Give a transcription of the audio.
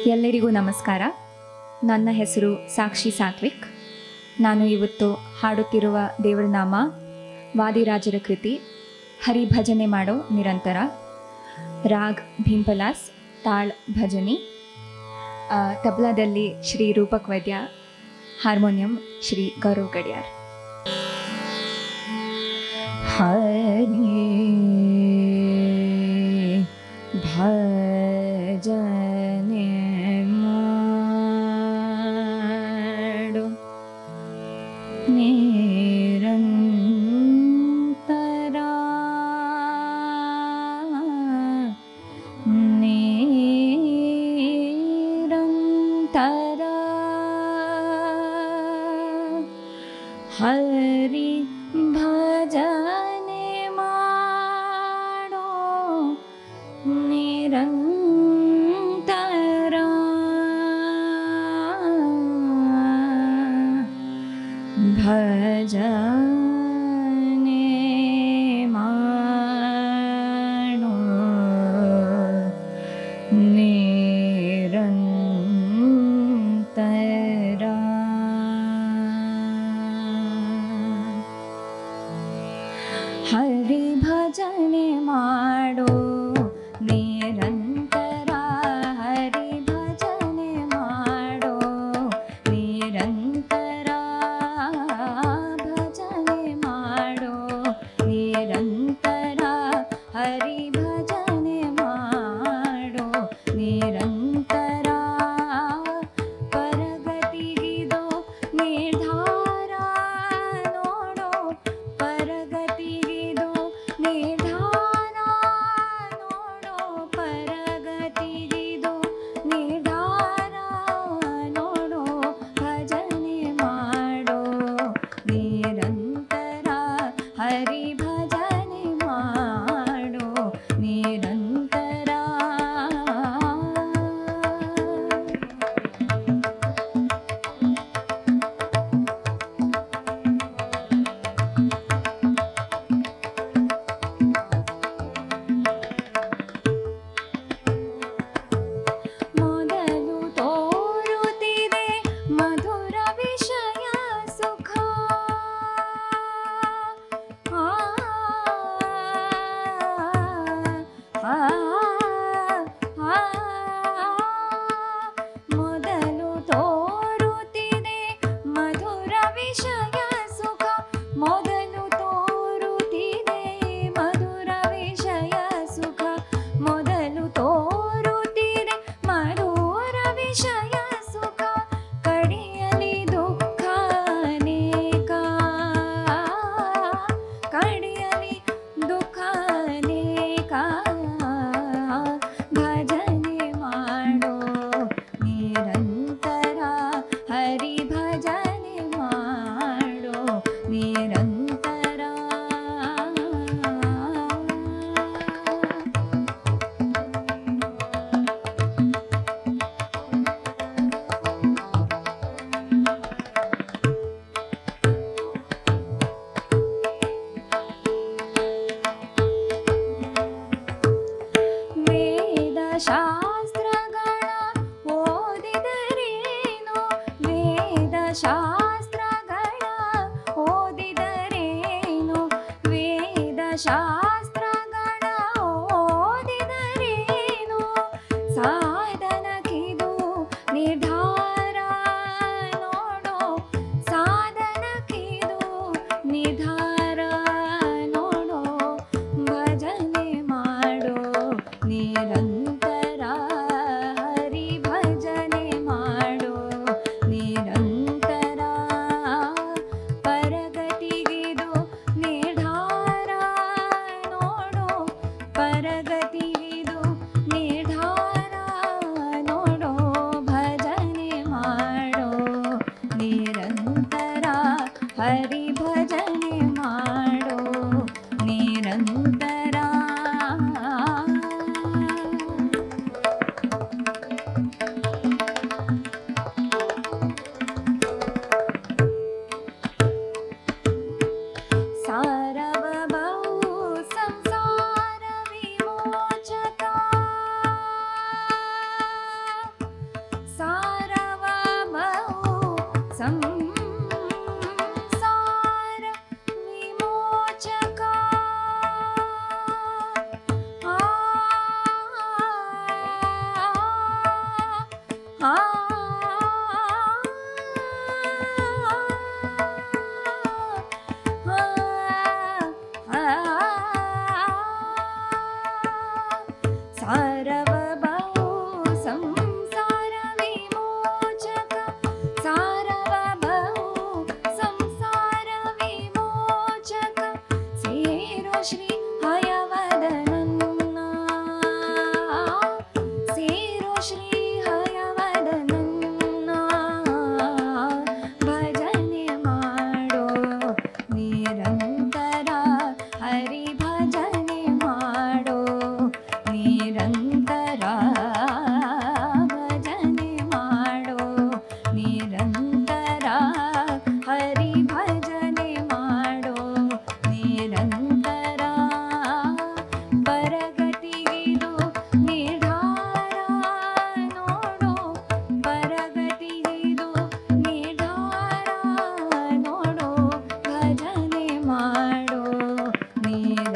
ಎಲ್ಲರಿಗೂ ನಮಸ್ಕಾರ. ನನ್ನ ಹೆಸರು ಸಾಕ್ಷಿ ಸಾತ್ವಿಕ್. ನಾನು ಇವತ್ತು ಹಾಡುತ್ತಿರುವ ದೇವರ ನಾಮ ವಾದಿರಾಜರ ಕೃತಿ ಹರಿಭಜನೆ ಮಾಡೋ ನಿರಂತರ, ರಾಗ್ ಭೀಂಪಲಾಸ್, ತಾಳ್ ಭಜನಿ. ತಬ್ಲಾದಲ್ಲಿ ಶ್ರೀ ರೂಪಕ್ ವೈದ್ಯ, ಹಾರ್ಮೋನಿಯಂ ಶ್ರೀ ಗೌರವ್ ಗಡಿಯಾರ್. ಹರಿ ಭಜನೆ ಮಾಡು ನಿರಂತರ, ನಿರಂತರ ಹರಿ ಭಜನೆ ಮಾಡೋ ನಿರಂತರ, ಭಜನೆ ಮಾಡೋ ನಿರಂತರ. ಹರಿ ಭಜನೆ ಮಾಡೋ ನಿರಂತರ, ಹರಿ ಭಜನೆ ಮಾಡೋ ನಿರಂತರ, ಭಜನೆ ಮಾಡೋ ನಿರಂತರ, ಹರಿ ಭಜನೆ ಮಾಡೋ ನಿರಂತರ. ಪರಗತಿಗಿದು ನಿರ್ಧಾರ ನೋಡೋ, ಪರಗತಿಗಿದು ನಿರ್ಧಾರ ನೋಡೋ, ಪರಗತಿಗಿದು ನಿರ್ಧಾರ ನೋಡೋ, ಭಜನೆ ಮಾಡೋ ನಿರಂತರ, ಹರಿ ಭಜನೆ ಮಾಡೋ ನಿರಂತರ. ಮೊದಲು ತೋರುತ್ತಿದೆ ಮಧುರ ವಿಷಯ ಸುಖ, ಮೊದಲು ತೋರುತ್ತಿದೆ ಮಧುರ ವಿಷಯ ಸುಖ, ಮೊದಲು ತೋರುತ್ತಿದೆ ಮಧುರ ವಿಷಯ ಸುಖ, ಮೊದಲು ತೋರುತ್ತಿದೆ ಮಧುರ ವಿಷಯ ಸುಖ, ಕಡಿಯಲಿ ದುಃಖ ಅನೇಕ, ಕಡಿಯಲಿ ದುಃಖ ಅನೇಕ, ಭಜನೆ ಮಾಡೋ ನಿರಂತರ, ಹರಿ ಭಜನೆ ಮಾಡೋ ನಿರಂತರ. ವೇದ ಶಾಸ್ತ್ರಗಳ ಓದಿದರೇನು, ವೇದ ಶಾಸ್ತ್ರಗಳ ಓದಿದರೇನು, ವೇದ ಶಾಸ್ತ್ರಗಳ ಓದಿದರೇನು, ಸಾಧನಕ್ಕಿದು ನಿರ್ಧಾರ ನೋಡೋ, ಸಾಧನಕ್ಕಿದು ನಿರ್ಧಾರ ನೋಡೋ, ಭಜನೆ ಮಾಡೋ ನಿರಂತರ, ಹರಿ ಭಜನೆ ಮಾಡೋ ನಿರಂತರ. ಪರಗತಿಗಿದು ನಿರ್ಧಾರ ಶ್ರೀ ಹಯವದನನ್ನ ಸೇರೋ ಶ್ರೀ ಹಯವದನನ್ನ ಭಜನೆ ಮಾಡೋ ನಿರಂತರ ಹರಿ ಭಜನೆ ಮಾಡೋ ನಿರಂತರ ಭಜನೆ ಮಾಡೋ ನಿರಂತರ ಹರಿ ಭಜನೆ ಮಾಡೋ ನಿರಂತರ ಪರಗತಿಗಿದು ನಿರ್ಧಾರ ನೋಡೋ ಪರಗತಿಗಿದು ನಿರ್ಧಾರ ನೋಡೋ ಭಜನೆ ಮಾಡೋ ನಿರಂತರ